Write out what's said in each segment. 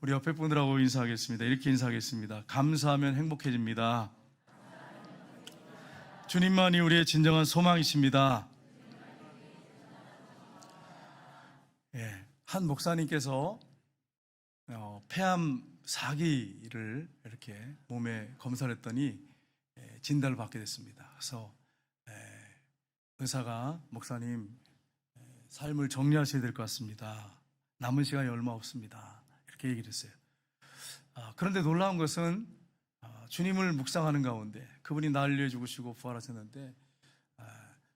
우리 옆에 분들하고 인사하겠습니다. 이렇게 인사하겠습니다. 감사하면 행복해집니다. 주님만이 우리의 진정한 소망이십니다. 한 목사님께서 폐암 4기를 이렇게 몸에 검사를 했더니 진단을 받게 됐습니다. 그래서 의사가 목사님 삶을 정리하셔야 될 것 같습니다. 남은 시간이 얼마 없습니다. 이렇게 얘기를 했어요. 그런데 놀라운 것은 주님을 묵상하는 가운데 그분이 나를 위해 죽으시고 부활하셨는데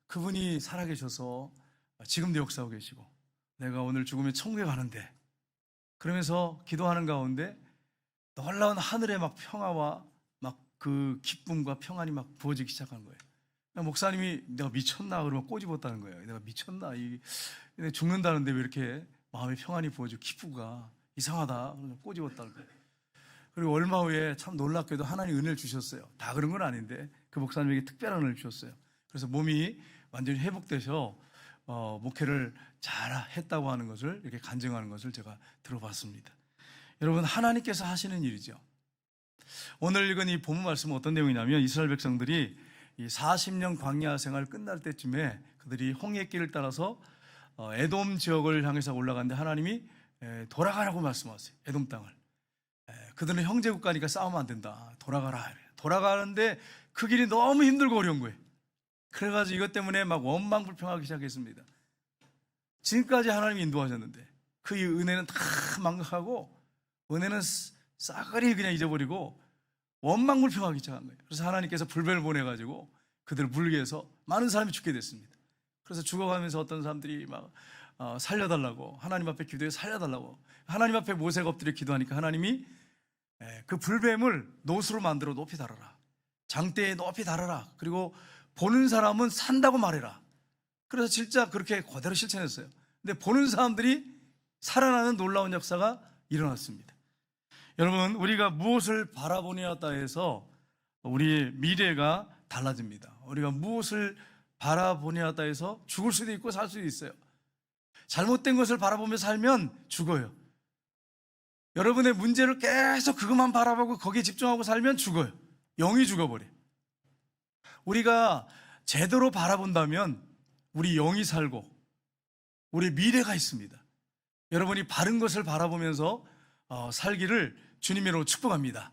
그분이 살아계셔서 지금도 역사하고 계시고 내가 오늘 죽으면 천국에 가는데 그러면서 기도하는 가운데 놀라운 하늘의 막 평화와 막 그 기쁨과 평안이 막 부어지기 시작한 거예요. 목사님이 내가 미쳤나 그러면 꼬집었다는 거예요. 내가 미쳤나 죽는다는데 왜 이렇게 마음의 평안이 부어지고 기쁘가 이상하다 그러면 꼬집었다는 거예요. 그리고 얼마 후에 참 놀랍게도 하나님 은혜를 주셨어요. 다 그런 건 아닌데 그 목사님에게 특별한 은혜를 주셨어요. 그래서 몸이 완전히 회복되셔 목회를 잘 했다고 하는 것을 이렇게 간증하는 것을 제가 들어봤습니다. 여러분, 하나님께서 하시는 일이죠. 오늘 읽은 이 본문 말씀은 어떤 내용이냐면 이스라엘 백성들이 이 40년 광야 생활 끝날 때쯤에 그들이 홍해길을 따라서 에돔 지역을 향해서 올라갔는데 하나님이 돌아가라고 말씀하세요. 에돔 땅을. 그들은 형제국가니까 싸우면 안 된다. 돌아가라. 돌아가는데 그 길이 너무 힘들고 어려운 거예요. 그래가지고 이것 때문에 막 원망불평하기 시작했습니다. 지금까지 하나님이 인도하셨는데 그 은혜는 다 망각하고 은혜는 싸그리 그냥 잊어버리고 원망불평하기 시작한 거예요. 그래서 하나님께서 불뱀을 보내가지고 그들을 물게 해서 많은 사람이 죽게 됐습니다. 그래서 죽어가면서 어떤 사람들이 막 살려달라고 하나님 앞에 기도해 살려달라고 하나님 앞에 모세가 엎드려 기도하니까 하나님이 그 불뱀을 노수로 만들어 높이 달아라. 장대에 높이 달아라. 그리고 보는 사람은 산다고 말해라. 그래서 진짜 그렇게 그대로 실천했어요. 근데 보는 사람들이 살아나는 놀라운 역사가 일어났습니다. 여러분, 우리가 무엇을 바라보냐에 해서 우리의 미래가 달라집니다. 우리가 무엇을 바라보냐에 해서 죽을 수도 있고 살 수도 있어요. 잘못된 것을 바라보며 살면 죽어요. 여러분의 문제를 계속 그것만 바라보고 거기에 집중하고 살면 죽어요. 영이 죽어버려요. 우리가 제대로 바라본다면 우리 영이 살고 우리 미래가 있습니다. 여러분이 바른 것을 바라보면서 살기를 주님으로 축복합니다.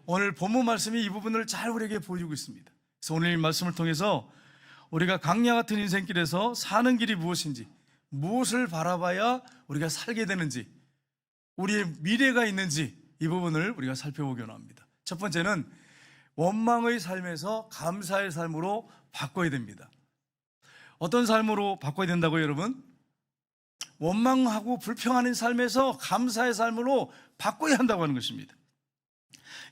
오늘 본문 말씀이 이 부분을 잘 우리에게 보여주고 있습니다. 그래서 오늘 이 말씀을 통해서 우리가 강야 같은 인생길에서 사는 길이 무엇인지, 무엇을 바라봐야 우리가 살게 되는지, 우리의 미래가 있는지 이 부분을 우리가 살펴보기 원합니다. 첫 번째는 원망의 삶에서 감사의 삶으로 바꿔야 됩니다. 어떤 삶으로 바꿔야 된다고요, 여러분? 원망하고 불평하는 삶에서 감사의 삶으로 바꿔야 한다고 하는 것입니다.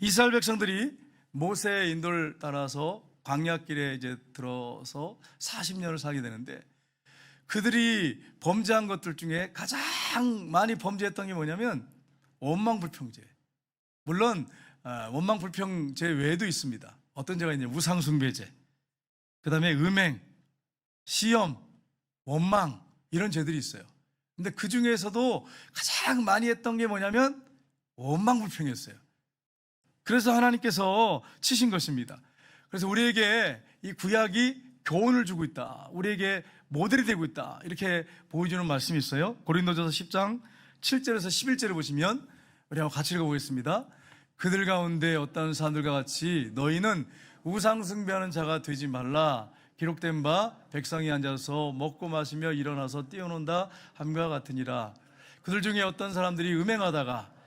이스라엘 백성들이 모세의 인도를 따라서 광야길에 이제 들어서 40년을 살게 되는데 그들이 범죄한 것들 중에 가장 많이 범죄했던 게 뭐냐면 원망불평죄. 물론 원망불평죄 외에도 있습니다. 어떤 죄가 있냐면 우상숭배죄, 그 다음에 음행, 시험, 원망 이런 죄들이 있어요. 근데 그 중에서도 가장 많이 했던 게 뭐냐면 원망불평이었어요. 그래서 하나님께서 치신 것입니다. 그래서 우리에게 이 구약이 교훈을 주고 있다. 우리에게 모델이 되고 있다. 이렇게 보여주는 말씀이 있어요. 고린도전서 10장 7절에서 11절을 보시면 우리 한번 같이 읽어보겠습니다. 그들 가운데 어떤 사람들과 같이 너희는 우상 숭배하는 자가 되지 말라. 기록된 바 백성이 앉아서 먹고 마시며 일어나서 뛰어논다 함과 같으니라. 그들 중에 어떤 사람들이 음행하다가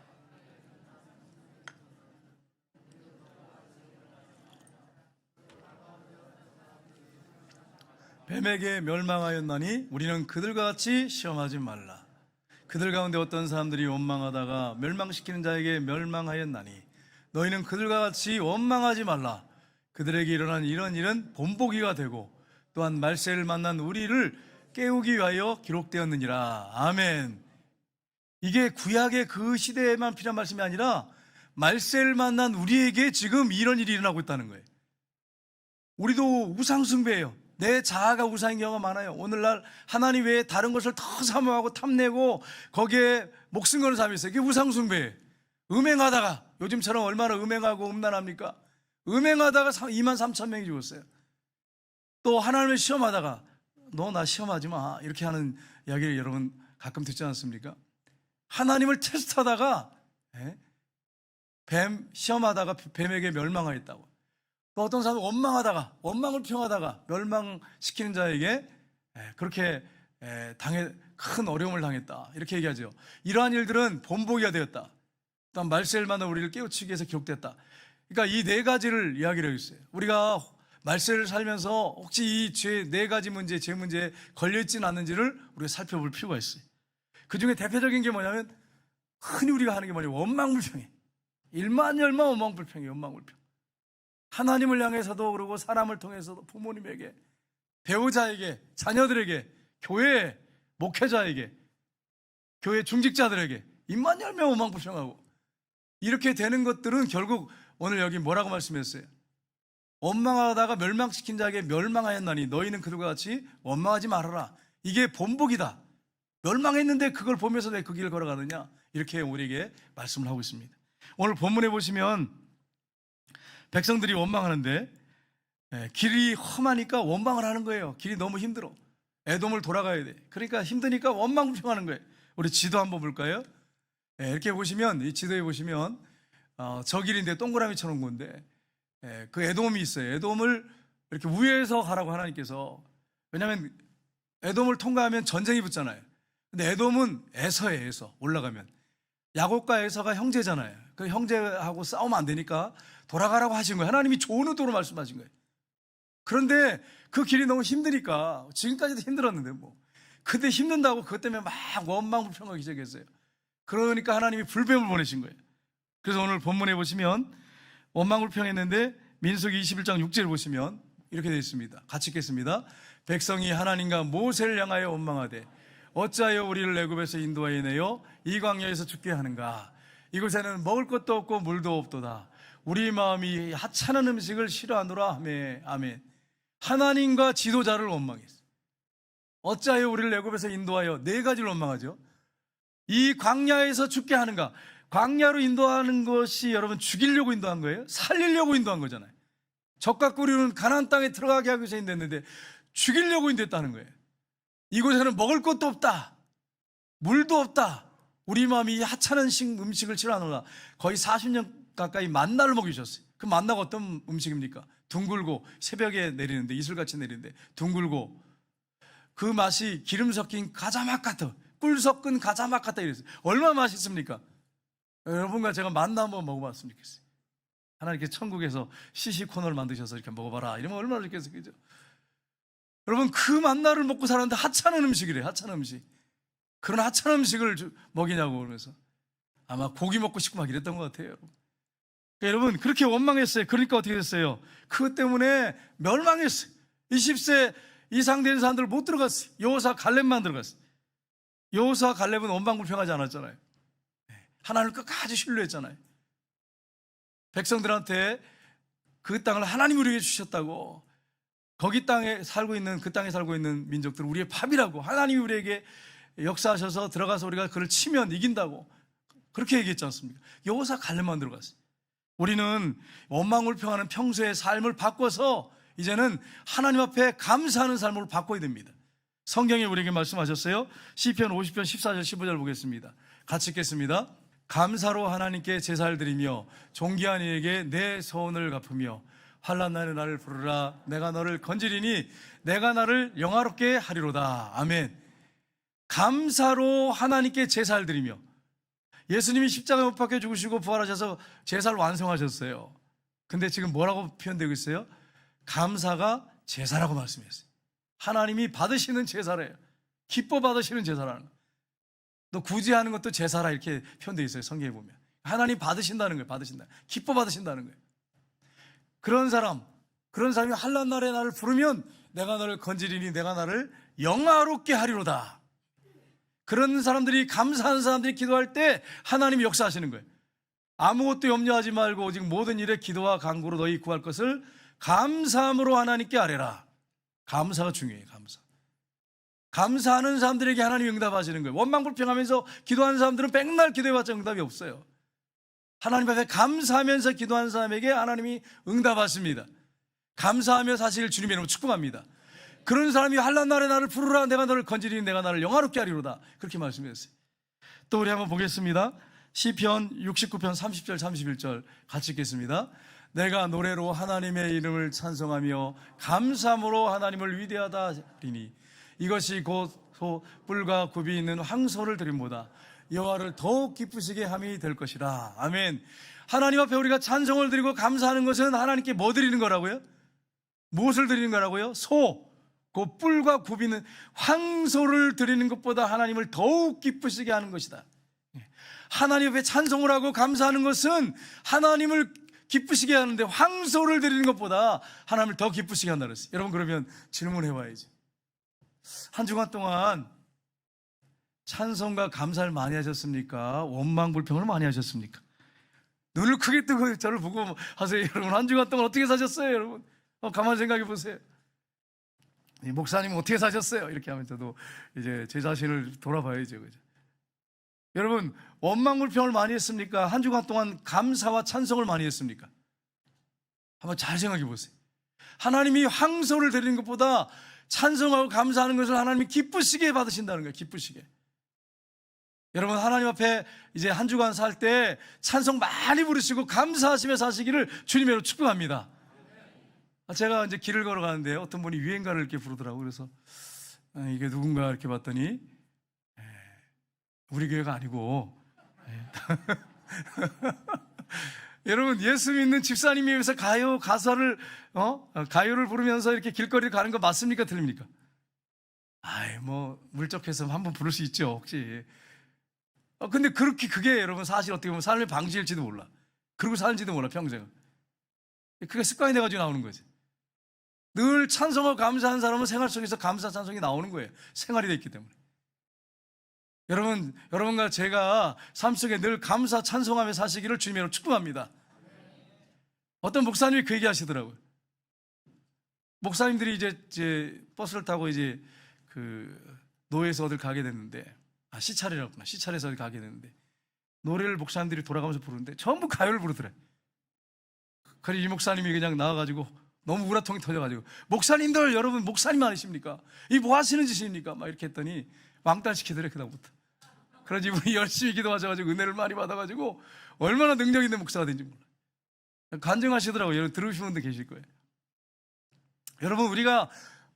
뱀에게 멸망하였나니 우리는 그들과 같이 시험하지 말라. 그들 가운데 어떤 사람들이 원망하다가 멸망시키는 자에게 멸망하였나니 너희는 그들과 같이 원망하지 말라. 그들에게 일어난 이런 일은 본보기가 되고 또한 말세를 만난 우리를 깨우기 위하여 기록되었느니라. 아멘. 이게 구약의 그 시대에만 필요한 말씀이 아니라 말세를 만난 우리에게 지금 이런 일이 일어나고 있다는 거예요. 우리도 우상숭배예요. 내 자아가 우상인 경우가 많아요. 오늘날 하나님 외에 다른 것을 더 사모하고 탐내고 거기에 목숨 거는 사람이 있어요. 이게 우상숭배예요. 음행하다가, 요즘처럼 얼마나 음행하고 음란합니까? 음행하다가 2만 3천 명이 죽었어요. 또 하나님을 시험하다가 너 나 시험하지 마 이렇게 하는 이야기를 여러분 가끔 듣지 않습니까? 하나님을 테스트하다가 뱀 시험하다가 뱀에게 멸망하였다고. 또 어떤 사람은 원망하다가, 원망을 평하다가 멸망시키는 자에게 그렇게 큰 어려움을 당했다 이렇게 얘기하죠. 이러한 일들은 본보기가 되었다. 또한 말세일마다 우리를 깨우치기 위해서 기록됐다. 그러니까 이 네 가지를 이야기를 하고 있어요. 우리가 말세를 살면서 혹시 이 죄 네 가지 문제, 죄 문제에 걸려있지는 않는지를 우리가 살펴볼 필요가 있어요. 그 중에 대표적인 게 뭐냐면 흔히 우리가 하는 게 뭐냐면 원망불평이에요. 일만열만 원망불평이에요. 원망불평. 하나님을 향해서도 그러고 사람을 통해서도 부모님에게, 배우자에게, 자녀들에게, 교회 목회자에게, 교회 중직자들에게 입만 열면 원망불평하고 이렇게 되는 것들은 결국 오늘 여기 뭐라고 말씀했어요? 원망하다가 멸망시킨 자에게 멸망하였나니 너희는 그들과 같이 원망하지 말아라. 이게 본보기다. 멸망했는데 그걸 보면서 왜 그 길을 걸어가느냐? 이렇게 우리에게 말씀을 하고 있습니다. 오늘 본문에 보시면 백성들이 원망하는데 길이 험하니까 원망을 하는 거예요. 길이 너무 힘들어. 에돔을 돌아가야 돼. 그러니까 힘드니까 원망불평하는 거예요. 우리 지도 한번 볼까요? 이렇게 보시면, 이 지도에 보시면 저 길인데 동그라미처럼 건데 그 에돔이 있어요. 에돔을 이렇게 위에서 가라고 하나님께서. 왜냐하면 에돔을 통과하면 전쟁이 붙잖아요. 근데 에돔은 에서예요. 에서 올라가면 야곱과 에서가 형제잖아요. 그 형제하고 싸우면 안 되니까 돌아가라고 하신 거예요. 하나님이 좋은 의도로 말씀하신 거예요. 그런데 그 길이 너무 힘드니까, 지금까지도 힘들었는데 근데 힘든다고 그것 때문에 막 원망불평하기 시작했어요. 그러니까 하나님이 불뱀을 보내신 거예요. 그래서 오늘 본문에 보시면 원망불평했는데 민수기 21장 6절을 보시면 이렇게 되어 있습니다. 같이 읽겠습니다. 백성이 하나님과 모세를 향하여 원망하되 어찌하여 우리를 애굽에서 인도하여 내어 이 광야에서 죽게 하는가? 이곳에는 먹을 것도 없고 물도 없도다. 우리 마음이 하찮은 음식을 싫어하노라 하매. 아멘. 하나님과 지도자를 원망했어요. 어찌하여 우리를 애굽에서 인도하여 네 가지를 원망하죠. 이 광야에서 죽게 하는가? 광야로 인도하는 것이 여러분 죽이려고 인도한 거예요? 살리려고 인도한 거잖아요. 적과 꾸리는 가나안 땅에 들어가게 하기 위해서 인도했는데 죽이려고 인도했다는 거예요. 이곳에는 먹을 것도 없다. 물도 없다. 우리 마음이 하찮은 음식을 싫어하노라. 거의 40년 가까이 만나를 먹이셨어요. 그 만나가 어떤 음식입니까? 둥글고 새벽에 내리는데, 이슬같이 내리는데 둥글고 그 맛이 기름 섞인 가자맛 같아. 꿀 섞은 가자맛 같다 이랬어요. 얼마나 맛있습니까? 여러분과 제가 만나 한번 먹어봤으면 좋겠어요. 하나님께서 천국에서 시시 코너를 만드셔서 이렇게 먹어봐라 이러면 얼마나 좋겠어요. 그죠? 여러분 그 만나를 먹고 살았는데 하찮은 음식이래요. 하찮은 음식. 그런 하찮은 음식을 먹이냐고 그러면서 아마 고기 먹고 싶고 막 이랬던 것 같아요. 여러분 그렇게 원망했어요. 그러니까 어떻게 됐어요? 그것 때문에 멸망했어요. 20세 이상 된 사람들 못 들어갔어요. 여호수아 갈렙만 들어갔어요. 여호수아 갈렙은 원망불평하지 않았잖아요. 하나님을 끝까지 신뢰했잖아요. 백성들한테 그 땅을 하나님이 우리에게 주셨다고, 거기 땅에 살고 있는, 그 땅에 살고 있는 민족들은 우리의 밥이라고, 하나님이 우리에게 역사하셔서 들어가서 우리가 그를 치면 이긴다고 그렇게 얘기했지 않습니까? 여호수아 갈렙만 들어갔어요. 우리는 원망불평하는 평소의 삶을 바꿔서 이제는 하나님 앞에 감사하는 삶으로 바꿔야 됩니다. 성경에 우리에게 말씀하셨어요. 시편 50편 14절 15절 보겠습니다. 같이 읽겠습니다. 감사로 하나님께 제사를 드리며 존귀한 이에게 내 소원을 갚으며 환난 날에 나를 부르라. 내가 너를 건지리니 내가 나를 영화롭게 하리로다. 아멘. 감사로 하나님께 제사를 드리며, 예수님이 십자가에 못 박혀 죽으시고 부활하셔서 제사를 완성하셨어요. 근데 지금 뭐라고 표현되고 있어요? 감사가 제사라고 말씀했어요. 하나님이 받으시는 제사래요. 기뻐 받으시는 제사라는 거예요. 너 굳이 하는 것도 제사라 이렇게 표현되어 있어요. 성경에 보면 하나님 받으신다는 거예요. 받으신다. 기뻐 받으신다는 거예요. 그런 사람이 환난 날에 나를 부르면 내가 너를 건지리니 내가 나를 영화롭게 하리로다. 그런 사람들이, 감사하는 사람들이 기도할 때 하나님이 역사하시는 거예요. 아무것도 염려하지 말고 오직 모든 일에 기도와 간구로 너희 구할 것을 감사함으로 하나님께 아뢰라. 감사가 중요해요. 감사하는 사람들에게 하나님이 응답하시는 거예요. 원망불평하면서 기도하는 사람들은 백날 기도해봤자 응답이 없어요. 하나님 앞에 감사하면서 기도한 사람에게 하나님이 응답하십니다. 감사하며 사실 주님의 이름으로 축복합니다. 그런 사람이 환난 날에 나를 부르라. 내가 너를 건지리니 내가 나를 영화롭게 하리로다. 그렇게 말씀하셨어요. 또 우리 한번 보겠습니다. 시편 69편 30절 31절 같이 읽겠습니다. 내가 노래로 하나님의 이름을 찬송하며 감사함으로 하나님을 위대하다 하리니 이것이 곧 뿔과 굽이 있는 황소를 드림보다 여호와를 더욱 기쁘시게 함이 될 것이라. 아멘. 하나님 앞에 우리가 찬송을 드리고 감사하는 것은 하나님께 뭐 드리는 거라고요? 무엇을 드리는 거라고요? 그 뿔과 굽이 있는 황소를 드리는 것보다 하나님을 더욱 기쁘시게 하는 것이다. 하나님 앞에 찬송을 하고 감사하는 것은 하나님을 기쁘시게 하는데 황소를 드리는 것보다 하나님을 더 기쁘시게 한다 그랬어요. 여러분, 그러면 질문해 봐야지. 한 주간 동안 찬송과 감사를 많이 하셨습니까? 원망 불평을 많이 하셨습니까? 눈을 크게 뜨고 저를 보고 하세요. 여러분, 한 주간 동안 어떻게 사셨어요? 여러분, 가만히 생각해 보세요. 목사님 어떻게 사셨어요? 이렇게 하면 저도 이제 제 자신을 돌아봐야죠. 그죠? 여러분, 원망 불평을 많이 했습니까? 한 주간 동안 감사와 찬송을 많이 했습니까? 한번 잘 생각해 보세요. 하나님이 황소를 드리는 것보다 찬송하고 감사하는 것을 하나님이 기쁘시게 받으신다는 거예요. 기쁘시게. 여러분, 하나님 앞에 이제 한 주간 살 때 찬송 많이 부르시고 감사하시며 사시기를 주님으로 축복합니다. 제가 이제 길을 걸어가는데 어떤 분이 유행가를 이렇게 부르더라고요. 그래서 이게 누군가 이렇게 봤더니 우리 교회가 아니고 여러분, 예수 믿는 집사님이 여기서 가사를 가요를 부르면서 이렇게 길거리를 가는 거 맞습니까? 틀립니까? 뭐 물적해서 한번 부를 수 있죠, 혹시. 근데 그게 여러분 사실 어떻게 보면 삶의 방식일지도 몰라. 그러고 사는지도 몰라, 평생. 그게 습관이 돼가지고 나오는 거지. 늘 찬송하고 감사하는 사람은 생활 속에서 감사 찬송이 나오는 거예요. 생활이 됐기 때문에. 여러분과 제가 삶 속에 늘 감사 찬송하며 사시기를 주님으로 축복합니다. 어떤 목사님이 그 얘기 하시더라고요. 목사님들이 이제 버스를 타고 이제 그 노예에서 어딜 가게 됐는데, 시찰이라구나. 시찰에서 어딜 가게 됐는데, 노래를 목사님들이 돌아가면서 부르는데 전부 가요를 부르더래. 그래서 이 목사님이 그냥 나와가지고 너무 우라통이 터져가지고, 목사님들, 여러분 목사님 아니십니까? 이 뭐 하시는 짓입니까? 막 이렇게 했더니 왕따시키더래, 그다음부터. 그래서 이분이 열심히 기도하셔가지고 은혜를 많이 받아가지고 얼마나 능력 있는 목사가 된지 몰라요. 간증하시더라고요. 여러분 들으시는 분들 계실 거예요. 여러분, 우리가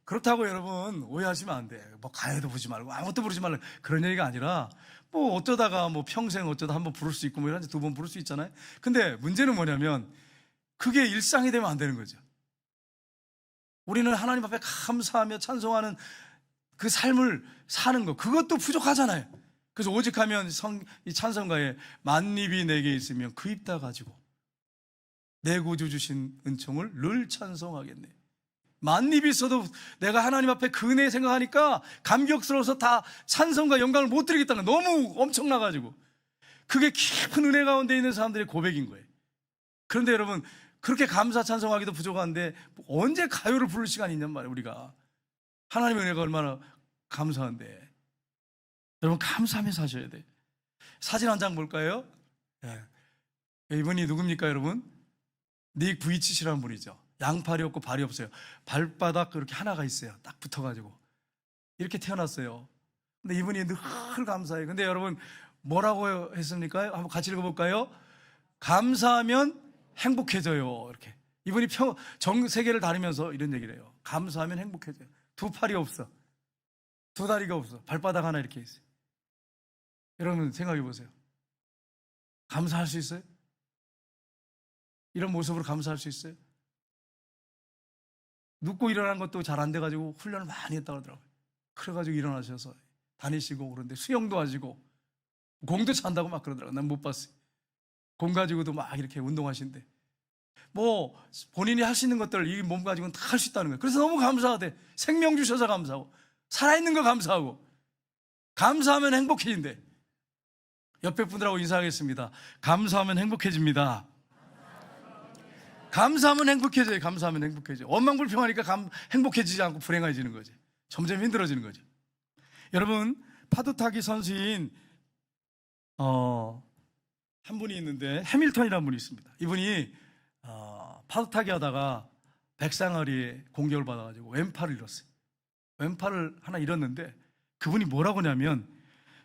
그렇다고 여러분 오해하시면 안 돼. 뭐 가요도 부르지 말고 아무것도 부르지 말고 그런 얘기가 아니라, 뭐 어쩌다가 뭐 평생 어쩌다 한번 부를 수 있고 뭐 이런 두 번 부를 수 있잖아요. 근데 문제는 뭐냐면 그게 일상이 되면 안 되는 거죠. 우리는 하나님 앞에 감사하며 찬송하는 그 삶을 사는 거, 그것도 부족하잖아요. 그래서 오직 하면 이 찬송가에 만입이 내게 있으면 그 입 다 가지고 내 구주 주신 은총을 늘 찬송하겠네. 만입이 있어도 내가 하나님 앞에 그 은혜 생각하니까 감격스러워서 다 찬송과 영광을 못 드리겠다는 거예요. 너무 엄청나가지고. 그게 깊은 은혜 가운데 있는 사람들의 고백인 거예요. 그런데 여러분, 그렇게 감사 찬송하기도 부족한데 언제 가요를 부를 시간이 있냔 말이에요. 우리가 하나님의 은혜가 얼마나 감사한데. 여러분, 감사하며 사셔야 돼. 사진 한 장 볼까요? 이분이 누굽니까, 여러분? 닉 부이치시라는 분이죠. 양팔이 없고 발이 없어요. 발바닥 그렇게 하나가 있어요. 딱 붙어가지고 이렇게 태어났어요. 근데 이분이 늘 감사해요. 근데 여러분, 뭐라고 했습니까? 한번 같이 읽어볼까요? 감사하면 행복해져요. 이렇게. 이분이 전 세계를 다니면서 이런 얘기를 해요. 감사하면 행복해져요. 두 팔이 없어, 두 다리가 없어, 발바닥 하나 이렇게 있어요. 여러분 생각해 보세요. 감사할 수 있어요? 이런 모습으로 감사할 수 있어요? 눕고 일어나는 것도 잘 안 돼가지고 훈련을 많이 했다고 하더라고요. 그래가지고 일어나셔서 다니시고, 그런데 수영도 하시고 공도 찬다고 막 그러더라고요. 난 못 봤어요. 공 가지고도 막 이렇게 운동하신대. 뭐 본인이 할 수 있는 것들 이 몸 가지고는 다 할 수 있다는 거예요. 그래서 너무 감사하대. 생명 주셔서 감사하고, 살아있는 거 감사하고, 감사하면 행복해진대. 옆에 분들하고 인사하겠습니다. 감사하면 행복해집니다. 감사하면 행복해져요. 감사하면 행복해져요. 원망불평하니까 행복해지지 않고 불행해지는 거지. 점점 힘들어지는 거죠. 여러분, 파도타기 선수인 한 분이 있는데 해밀턴이라는 분이 있습니다. 이분이 파도 타기 하다가 백상아리에 공격을 받아가지고 왼팔을 잃었어요. 왼팔을 하나 잃었는데 그분이 뭐라고 하냐면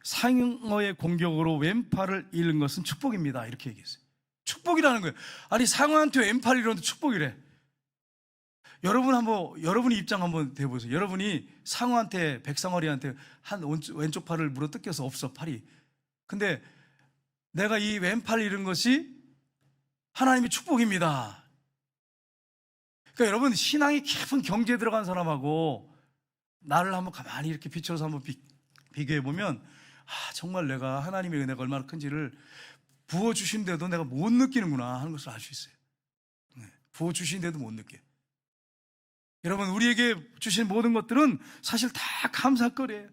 상어의 공격으로 왼팔을 잃은 것은 축복입니다. 이렇게 얘기했어요. 축복이라는 거예요. 아니 상어한테 왼팔을 잃었는데 축복이래. 여러분이 입장 한번 대보세요. 여러분이 상어한테 백상아리한테 한 왼쪽 팔을 물어 뜯겨서 없어 팔이. 근데 내가 이 왼팔을 잃은 것이 하나님의 축복입니다. 그러니까 여러분 신앙이 깊은 경지에 들어간 사람하고 나를 한번 가만히 이렇게 비춰서 한번 비교해 보면 정말 내가 하나님의 은혜가 얼마나 큰지를 부어주신데도 내가 못 느끼는구나 하는 것을 알 수 있어요. 부어주신데도 못 느껴. 여러분 우리에게 주신 모든 것들은 사실 다 감사거리예요.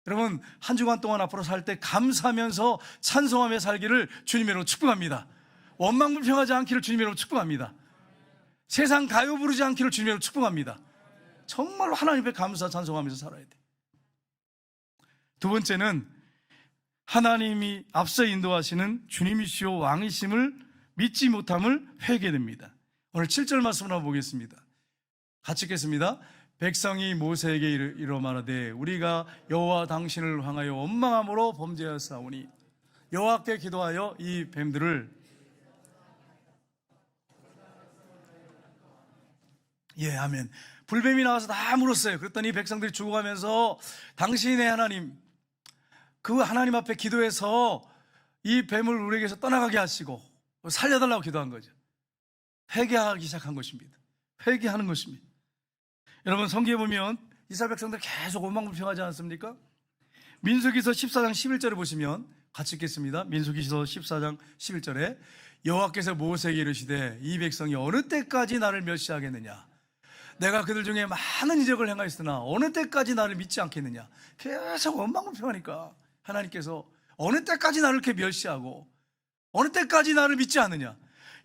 여러분 한 주간 동안 앞으로 살 때 감사하면서 찬송하며 살기를 주님의 이름으로 축복합니다. 원망불평하지 않기를 주님의 이름으로 축복합니다. 세상 가요 부르지 않기를 주님의 이름으로 축복합니다. 정말로 하나님 앞에 감사 찬송하면서 살아야 돼. 두 번째는 하나님이 앞서 인도하시는 주님이시오 왕이심을 믿지 못함을 회개됩니다. 오늘 7절 말씀을 한번 보겠습니다. 같이 읽겠습니다. 백성이 모세에게 이러 말하되 우리가 여호와 당신을 향하여 원망함으로 범죄하였사오니 여호와께 기도하여 이 뱀들을 아멘. 불뱀이 나와서 다 물었어요. 그랬더니 백성들이 죽어가면서 당신의 하나님 그 하나님 앞에 기도해서 이 뱀을 우리에게서 떠나가게 하시고 살려달라고 기도한 거죠. 회개하기 시작한 것입니다. 회개하는 것입니다. 여러분 성경에 보면 이스라엘 백성들 계속 원망불평하지 않습니까? 민수기서 14장 11절에 보시면 같이 읽겠습니다. 민수기서 14장 11절에 여호와께서 모세에게 이르시되 이 백성이 어느 때까지 나를 멸시하겠느냐? 내가 그들 중에 많은 이적을 행하였으나 어느 때까지 나를 믿지 않겠느냐? 계속 원망불평하니까 하나님께서 어느 때까지 나를 이렇게 멸시하고 어느 때까지 나를 믿지 않느냐?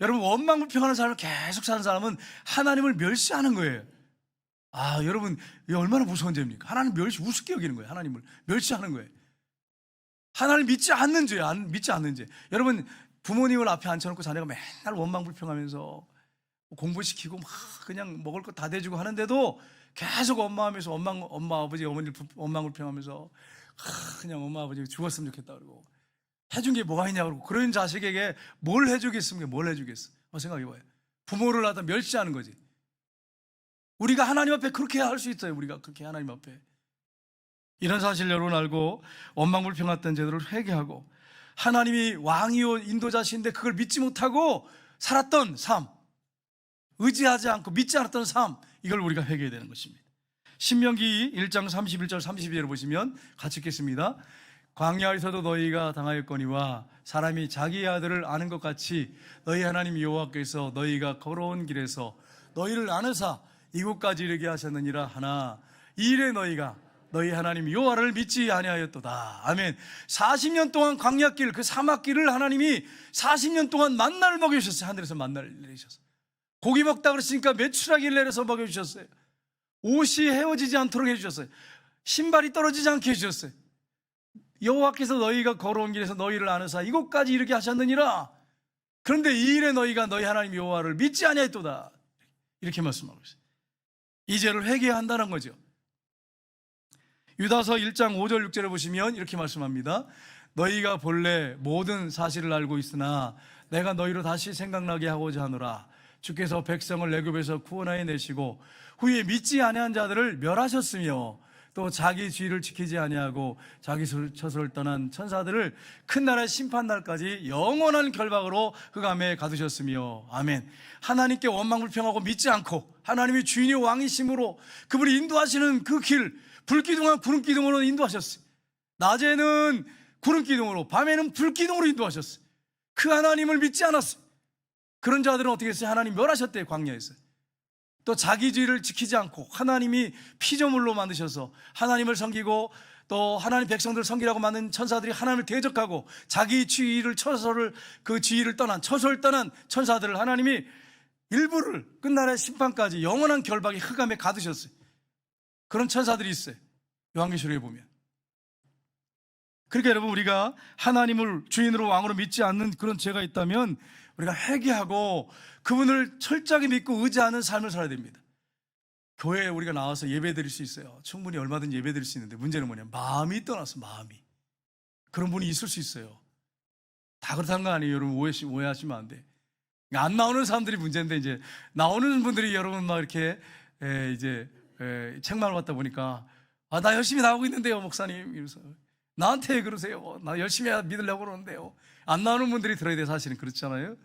여러분 원망불평하는 사람을 계속 사는 사람은 하나님을 멸시하는 거예요. 여러분 이게 얼마나 무서운 죄입니까? 하나님 우습게 여기는 거예요. 하나님을 멸시하는 거예요. 하나님 믿지 않는 죄, 믿지 않는 죄. 여러분 부모님을 앞에 앉혀놓고 자녀가 맨날 원망불평하면서 공부시키고 막 그냥 먹을 거 다 대주고 하는데도 계속 원망하면서 엄마 아버지 어머니를 원망불평하면서 그냥 엄마 아버지 죽었으면 좋겠다 그러고 해준 게 뭐가 있냐 그러고 그런 자식에게 뭘 해주겠습니까? 뭘 해주겠어? 생각해봐요. 부모를 하다 멸시하는 거지. 우리가 하나님 앞에 그렇게 할 수 있어요. 우리가 그렇게 하나님 앞에 이런 사실 여러분 알고 원망불평했던 죄들을 회개하고 하나님이 왕이요 인도자신데 그걸 믿지 못하고 살았던 삶, 의지하지 않고 믿지 않았던 삶, 이걸 우리가 회개해야 되는 것입니다. 신명기 1장 31절 32절을 보시면 같이 읽겠습니다. 광야에서도 너희가 당하였거니와 사람이 자기 아들을 아는 것 같이 너희 하나님 여호와께서 너희가 걸어온 길에서 너희를 아느사 이곳까지 이르게 하셨느니라 하나 이 일에 너희가 너희 하나님 여호와를 믿지 아니하였도다. 아멘. 40년 동안 광야길 그 사막길을 하나님이 40년 동안 만나를 먹여주셨어요. 하늘에서 만나를 내리셨어요. 고기 먹다 그랬으니까 메추라기를 내려서 먹여주셨어요. 옷이 헤어지지 않도록 해주셨어요. 신발이 떨어지지 않게 해주셨어요. 여호와께서 너희가 걸어온 길에서 너희를 아느사 이곳까지 이르게 하셨느니라. 그런데 이 일에 너희가 너희 하나님 여호와를 믿지 아니하였도다. 이렇게 말씀하고 있어요. 이 죄를 회개해야 한다는 거죠. 유다서 1장 5절 6절을 보시면 이렇게 말씀합니다. 너희가 본래 모든 사실을 알고 있으나 내가 너희로 다시 생각나게 하고자 하노라. 주께서 백성을 애굽에서 구원하여 내시고 후에 믿지 아니한 자들을 멸하셨으며 또 자기 주의를 지키지 아니하고 자기 처소를 떠난 천사들을 큰 나라의 심판날까지 영원한 결박으로 흑암에 가두셨으며 아멘. 하나님께 원망불평하고 믿지 않고 하나님이 주인이요 왕이심으로 그분이 인도하시는 그 길, 불기둥한 구름기둥으로 인도하셨어요. 낮에는 구름기둥으로 밤에는 불기둥으로 인도하셨어요. 그 하나님을 믿지 않았어요. 그런 자들은 어떻게 했어요? 하나님 멸하셨대요. 광야에서. 또 자기주의를 지키지 않고 하나님이 피조물로 만드셔서 하나님을 섬기고 또 하나님 백성들을 섬기라고 만든 천사들이 하나님을 대적하고 자기 처소를 떠난 천사들을 하나님이 일부를 끝날의 심판까지 영원한 결박의 흑암에 가두셨어요. 그런 천사들이 있어요. 요한계시록에 보면. 그러니까 여러분, 우리가 하나님을 주인으로 왕으로 믿지 않는 그런 죄가 있다면 우리가 회개하고 그분을 철저하게 믿고 의지하는 삶을 살아야 됩니다. 교회에 우리가 나와서 예배 드릴 수 있어요. 충분히 얼마든지 예배 드릴 수 있는데 문제는 뭐냐면 마음이 떠나서, 마음이. 그런 분이 있을 수 있어요. 다 그렇다는 거 아니에요. 여러분, 오해하시면 안 돼. 안 나오는 사람들이 문제인데, 이제 나오는 분들이 여러분 막 이렇게 책만 봤다 보니까, 아, 나 열심히 나오고 있는데요, 목사님. 이러면서 나한테 왜 그러세요? 나 열심히 믿으려고 그러는데요. 안 나오는 분들이 들어야 돼. 사실은 그렇잖아요.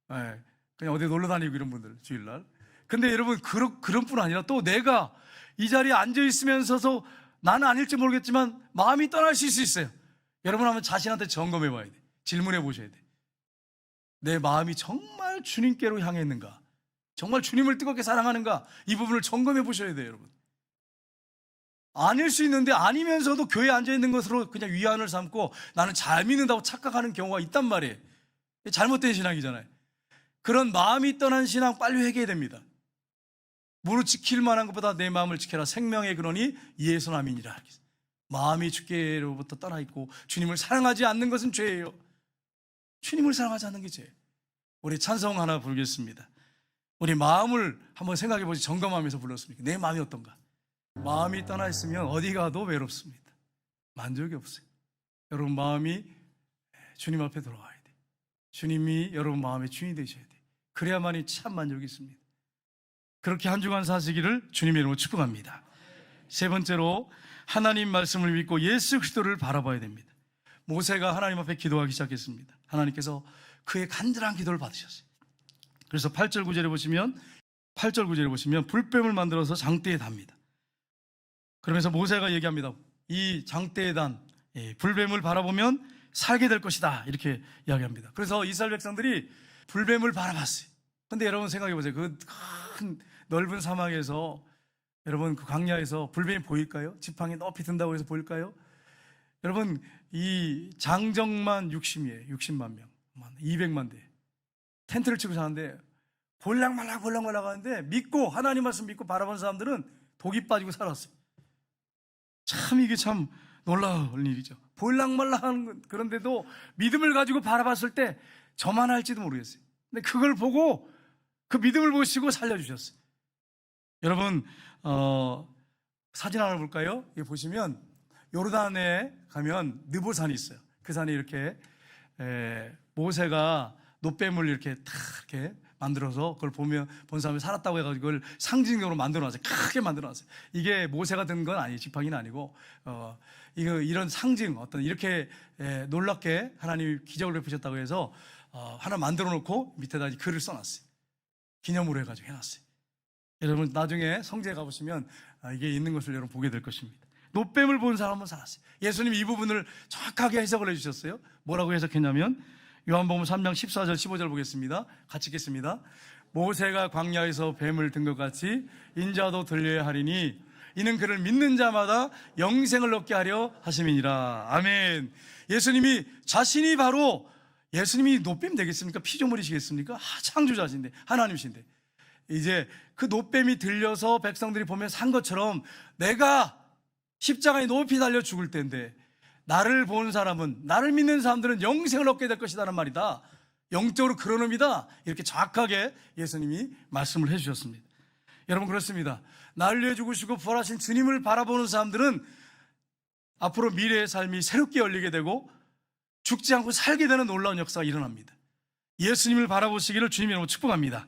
네, 그냥 어디 놀러 다니고 이런 분들, 주일날. 근데 여러분, 그런 뿐 아니라 또 내가 이 자리에 앉아 있으면서도 나는 아닐지 모르겠지만 마음이 떠나실 수 있어요. 여러분, 한번 자신한테 점검해 봐야 돼. 질문해 보셔야 돼. 내 마음이 정말 주님께로 향해 있는가? 정말 주님을 뜨겁게 사랑하는가? 이 부분을 점검해 보셔야 돼요, 여러분. 아닐 수 있는데, 아니면서도 교회에 앉아 있는 것으로 그냥 위안을 삼고 나는 잘 믿는다고 착각하는 경우가 있단 말이에요. 잘못된 신앙이잖아요. 그런 마음이 떠난 신앙 빨리 회개해야 됩니다. 무릇 지킬 만한 것보다 내 마음을 지켜라. 생명의 근원이 예수 남이니라. 마음이 주께로부터 떠나 있고 주님을 사랑하지 않는 것은 죄예요. 주님을 사랑하지 않는 게 죄예요. 우리 찬송 하나 부르겠습니다. 우리 마음을 한번 생각해 보시, 점검하면서 불렀습니까? 내 마음이 어떤가? 마음이 떠나 있으면 어디 가도 외롭습니다. 만족이 없어요. 여러분, 마음이 주님 앞에 돌아와야 돼요. 주님이 여러분 마음의 주인이 되셔야 돼요. 그래야만이 참 만족이 있습니다. 그렇게 한 주간 사시기를 주님의 이름으로 축복합니다. 세 번째로, 하나님 말씀을 믿고 예수 그리스도를 바라봐야 됩니다. 모세가 하나님 앞에 기도하기 시작했습니다. 하나님께서 그의 간절한 기도를 받으셨어요. 그래서 8절 9절에 보시면 불뱀을 만들어서 장대에 답니다. 그러면서 모세가 얘기합니다. 이 장대에 단 불뱀을 바라보면 살게 될 것이다, 이렇게 이야기합니다. 그래서 이스라엘 백성들이 불뱀을 바라봤어요. 근데 여러분 생각해 보세요. 그 큰 넓은 사막에서, 여러분 그 광야에서 불뱀이 보일까요? 지팡이 높이 든다고 해서 보일까요? 여러분, 이 장정만 60만 명, 200만 대 텐트를 치고 사는데 볼락말락 하는데 믿고, 하나님 말씀 믿고 바라본 사람들은 독이 빠지고 살았어요. 참, 이게 참 놀라운 일이죠. 볼락말락한, 그런데도 믿음을 가지고 바라봤을 때 저만 할지도 모르겠어요. 근데 그걸 보고, 그 믿음을 보시고 살려주셨어요. 여러분, 사진 하나 볼까요? 여기 보시면 요르단에 가면 느보산이 있어요. 그 산에 이렇게 모세가 놋뱀을 이렇게 이렇게 만들어서 그걸 본 사람이 살았다고 해가지고 그걸 상징적으로 만들어놨어요. 크게 만들어놨어요. 이게 모세가 든 건 아니에요. 지팡이는 아니고, 이런 상징, 어떤 이렇게 놀랍게 하나님이 기적을 베푸셨다고 해서 하나 만들어 놓고 밑에다 글을 써놨어요. 기념으로 해가지고 해놨어요. 여러분, 나중에 성지에 가보시면 이게 있는 것을 여러분 보게 될 것입니다. 놋뱀을 본 사람은 살았어요. 예수님이 이 부분을 정확하게 해석을 해주셨어요. 뭐라고 해석했냐면, 요한복음 3장 14절 15절 보겠습니다. 같이 읽겠습니다. 모세가 광야에서 뱀을 든 것 같이 인자도 들려야 하리니 이는 그를 믿는 자마다 영생을 얻게 하려 하심이니라. 아멘. 예수님이 자신이 바로, 예수님이 놋뱀 되겠습니까? 피조물이시겠습니까? 창조자신데, 하나님이신데, 이제 그 놋뱀이 들려서 백성들이 보면 산 것처럼 내가 십자가에 높이 달려 죽을 때인데 나를 본 사람은, 나를 믿는 사람들은 영생을 얻게 될 것이라는 말이다. 영적으로 그런 의미다. 이렇게 정확하게 예수님이 말씀을 해주셨습니다. 여러분, 그렇습니다. 나를 위해 죽으시고 부활하신 주님을 바라보는 사람들은 앞으로 미래의 삶이 새롭게 열리게 되고 죽지 않고 살게 되는 놀라운 역사가 일어납니다. 예수님을 바라보시기를 주님의 이름으로 축복합니다.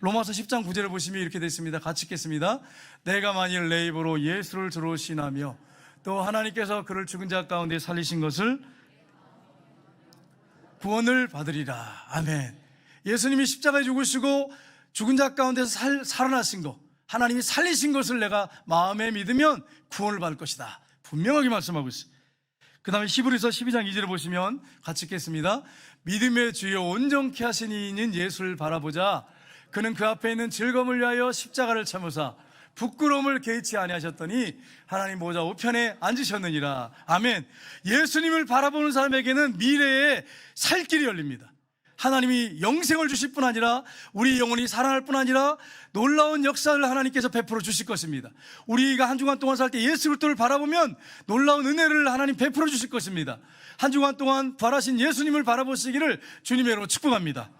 로마서 10장 9절을 보시면 이렇게 되어 있습니다. 같이 읽겠습니다. 내가 만일 내 입으로 예수를 주로 신하며 또 하나님께서 그를 죽은 자 가운데 살리신 것을 구원을 받으리라. 아멘. 예수님이 십자가에 죽으시고 죽은 자 가운데서 살아나신 것, 하나님이 살리신 것을 내가 마음에 믿으면 구원을 받을 것이다. 분명하게 말씀하고 있어요. 그 다음에 히브리서 12장 2절을 보시면 같이 읽겠습니다. 믿음의 주여 온전케 하신 이인 예수를 바라보자. 그는 그 앞에 있는 즐거움을 위하여 십자가를 참으사 부끄러움을 개의치 아니하셨더니 하나님 보좌 우편에 앉으셨느니라. 아멘. 예수님을 바라보는 사람에게는 미래에 살 길이 열립니다. 하나님이 영생을 주실 뿐 아니라 우리 영혼이 살아날 뿐 아니라 놀라운 역사를 하나님께서 베풀어 주실 것입니다. 우리가 한 주간 동안 살 때 예수 그리스도를 바라보면 놀라운 은혜를 하나님 베풀어 주실 것입니다. 한 주간 동안 부활하신 예수님을 바라보시기를 주님의 이름으로 축복합니다.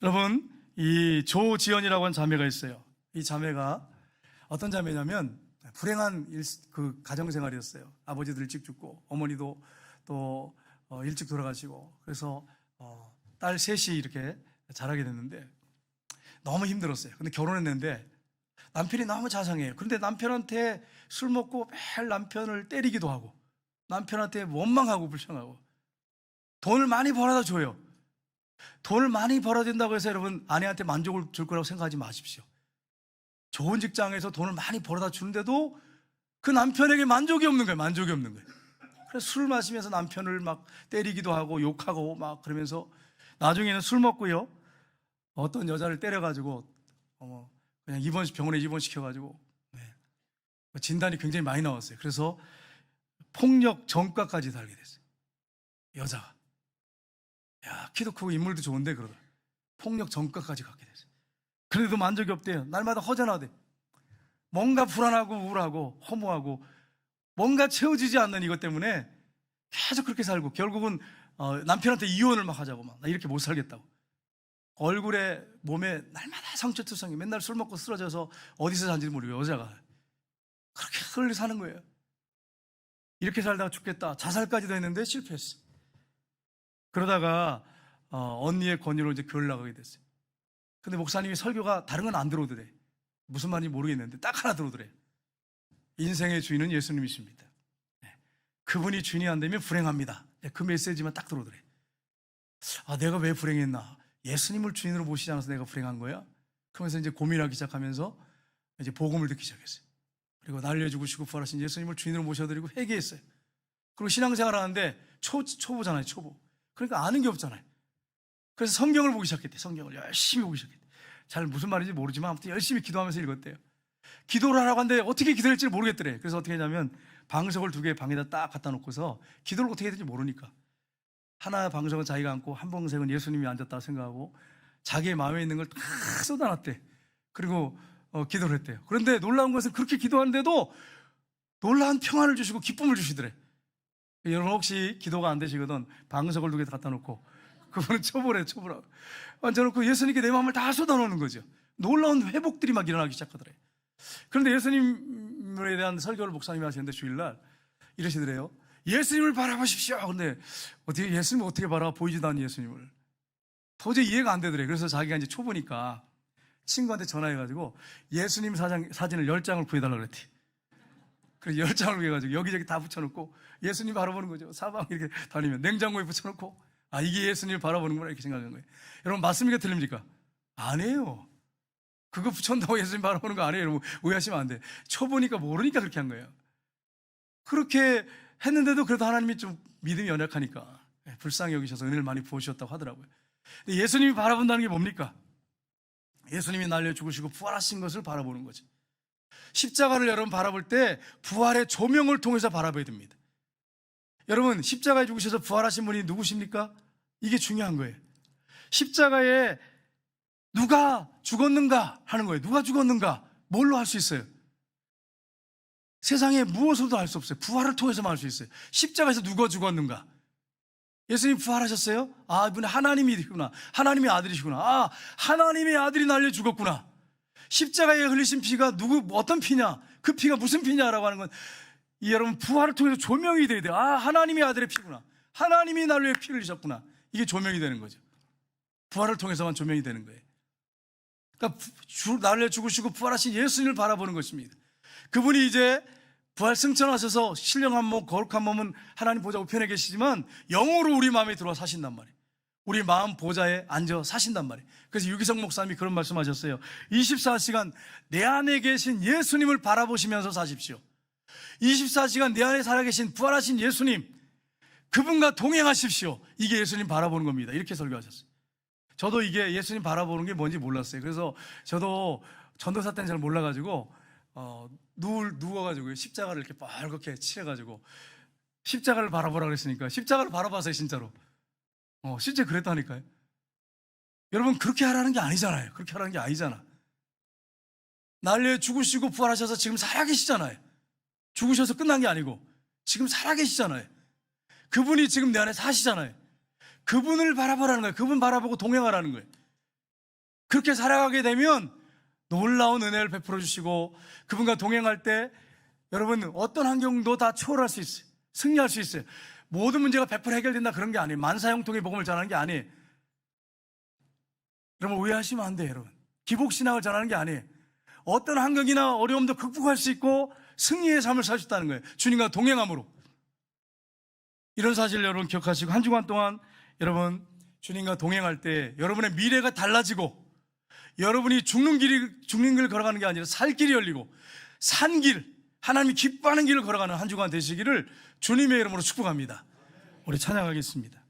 여러분, 이 조지연이라고 하는 자매가 있어요. 이 자매가 어떤 자매냐면 불행한 그 가정생활이었어요. 아버지도 일찍 죽고 어머니도 또 일찍 돌아가시고, 그래서 딸 셋이 이렇게 자라게 됐는데 너무 힘들었어요. 근데 결혼했는데 남편이 너무 자상해요. 그런데 남편한테 술 먹고 매일 남편을 때리기도 하고 남편한테 원망하고 불평하고, 돈을 많이 벌어다 줘요. 돈을 많이 벌어야 된다고 해서 여러분 아내한테 만족을 줄 거라고 생각하지 마십시오. 좋은 직장에서 돈을 많이 벌어다 주는데도 그 남편에게 만족이 없는 거예요. 만족이 없는 거예요. 그래서 술 마시면서 남편을 막 때리기도 하고 욕하고 막 그러면서 나중에는 술 먹고요, 어떤 여자를 때려가지고 그냥 병원에 입원시켜가지고 진단이 굉장히 많이 나왔어요. 그래서 폭력 전과까지 달게 됐어요. 여자가. 야, 키도 크고 인물도 좋은데 그러더라. 폭력 전과까지 갖게 됐어요. 그래도 만족이 없대요. 날마다 허전하대. 뭔가 불안하고 우울하고 허무하고 뭔가 채워지지 않는 이것 때문에 계속 그렇게 살고 결국은 남편한테 이혼을 막 하자고 막 나 이렇게 못 살겠다고. 얼굴에 몸에 날마다 상처투성이, 맨날 술 먹고 쓰러져서 어디서 산지도 모르고 여자가 그렇게 흘리 사는 거예요. 이렇게 살다가 죽겠다 자살까지도 했는데 실패했어. 그러다가 언니의 권유로 이제 교회를 나가게 됐어요. 근데 목사님이 설교가 다른 건 안 들어오더래. 무슨 말인지 모르겠는데 딱 하나 들어오더래. 인생의 주인은 예수님이십니다. 그분이 주인이 안 되면 불행합니다. 그 메시지만 딱 들어오더래. 아, 내가 왜 불행했나? 예수님을 주인으로 모시지 않아서 내가 불행한 거야? 그러면서 이제 고민하기 시작하면서 이제 복음을 듣기 시작했어요. 그리고 나를 죽으시고 부활하신 예수님을 주인으로 모셔드리고 회개했어요. 그리고 신앙생활 하는데 초보잖아요, 초보. 그러니까 아는 게 없잖아요. 그래서 성경을 보기 시작했대. 성경을 열심히 보기 시작했대. 잘 무슨 말인지 모르지만 아무튼 열심히 기도하면서 읽었대요. 기도를 하라고 하는데 어떻게 기도할지 모르겠더래. 그래서 어떻게 했냐면 방석을 2개 방에다 딱 갖다 놓고서 기도를 어떻게 해야 될지 모르니까 하나 방석은 자기가 앉고 한 방석은 예수님이 앉았다고 생각하고 자기의 마음에 있는 걸 다 쏟아놨대. 그리고 기도를 했대요. 그런데 놀라운 것은 그렇게 기도하는데도 놀라운 평안을 주시고 기쁨을 주시더래. 여러분 혹시 기도가 안 되시거든 방석을 2개 갖다 놓고, 그분은 초보라고 앉아놓고 예수님께 내 마음을 다 쏟아놓는 거죠. 놀라운 회복들이 막 일어나기 시작하더래. 그런데 예수님에 대한 설교를 목사님이 하시는데 주일날 이러시더래요. 예수님을 바라보십시오. 근데 어떻게 예수님을 어떻게 바라? 보이지도 않는 예수님을. 도저히 이해가 안 되더래. 그래서 자기가 이제 초보니까 친구한테 전화해가지고 예수님 사진을 10장을 구해달라고 그랬대. 그래서 10장을 구해가지고 여기저기 다 붙여놓고 예수님 바라보는 거죠. 사방 이렇게 다니면 냉장고에 붙여놓고 아, 이게 예수님을 바라보는구나 이렇게 생각하는 거예요. 여러분 맞습니까? 틀립니까? 아니에요. 그거 붙여놓고 예수님 바라보는 거 아니에요. 여러분 오해하시면 안 돼. 초보니까 모르니까 그렇게 한 거예요. 그렇게 했는데도 그래도 하나님이 좀 믿음이 연약하니까 불쌍히 여기셔서 은혜를 많이 부어주셨다고 하더라고요. 근데 예수님이 바라본다는 게 뭡니까? 예수님이 날려 죽으시고 부활하신 것을 바라보는 거죠. 십자가를 여러분 바라볼 때 부활의 조명을 통해서 바라봐야 됩니다. 여러분 십자가에 죽으셔서 부활하신 분이 누구십니까? 이게 중요한 거예요. 십자가에 누가 죽었는가 하는 거예요. 누가 죽었는가? 뭘로 할 수 있어요? 세상에 무엇으로도 알 수 없어요. 부활을 통해서만 알 수 있어요. 십자가에서 누가 죽었는가? 예수님 부활하셨어요? 아, 이분은 하나님이구나. 하나님의 아들이시구나. 아, 하나님의 아들이 날려 죽었구나. 십자가에 흘리신 피가 어떤 피냐? 그 피가 무슨 피냐라고 하는 건 여러분 부활을 통해서 조명이 돼야 돼요. 아, 하나님의 아들의 피구나. 하나님이 나를 위해 피를 흘리셨구나. 이게 조명이 되는 거죠. 부활을 통해서만 조명이 되는 거예요. 그러니까 나를 위해 죽으시고 부활하신 예수님을 바라보는 것입니다. 그분이 이제 부활 승천하셔서 신령한 몸, 거룩한 몸은 하나님 보좌 우편에 계시지만 영으로 우리 마음에 들어와 사신단 말이에요. 우리 마음 보좌에 앉아 사신단 말이에요. 그래서 유기성 목사님이 그런 말씀하셨어요. 24시간 내 안에 계신 예수님을 바라보시면서 사십시오. 24시간 내 안에 살아계신 부활하신 예수님, 그분과 동행하십시오. 이게 예수님 바라보는 겁니다. 이렇게 설교하셨어요. 저도 이게 예수님 바라보는 게 뭔지 몰랐어요. 그래서 저도 전도사 때는 잘 몰라가지고 누워가지고 십자가를 이렇게 빨갛게 칠해가지고 십자가를 바라보라 그랬으니까 십자가를 바라봤어요. 진짜로 실제 그랬다니까요. 여러분, 그렇게 하라는 게 아니잖아요. 그렇게 하라는 게 아니잖아. 날려에 죽으시고 부활하셔서 지금 살아계시잖아요. 죽으셔서 끝난 게 아니고 지금 살아계시잖아요. 그분이 지금 내 안에 사시잖아요. 그분을 바라보라는 거예요. 그분 바라보고 동행하라는 거예요. 그렇게 살아가게 되면 놀라운 은혜를 베풀어 주시고, 그분과 동행할 때 여러분 어떤 환경도 다 초월할 수 있어요. 승리할 수 있어요. 모든 문제가 100% 해결된다 그런 게 아니에요. 만사형통의 복음을 전하는 게 아니에요. 여러분, 오해하시면 안 돼요. 여러분, 기복신앙을 전하는 게 아니에요. 어떤 환경이나 어려움도 극복할 수 있고 승리의 삶을 살 수 있다는 거예요. 주님과 동행함으로. 이런 사실을 여러분 기억하시고, 한 주간 동안 여러분 주님과 동행할 때 여러분의 미래가 달라지고, 여러분이 죽는 길 걸어가는 게 아니라 살 길이 열리고 산 길, 하나님이 기뻐하는 길을 걸어가는 한 주간 되시기를 주님의 이름으로 축복합니다. 우리 찬양하겠습니다.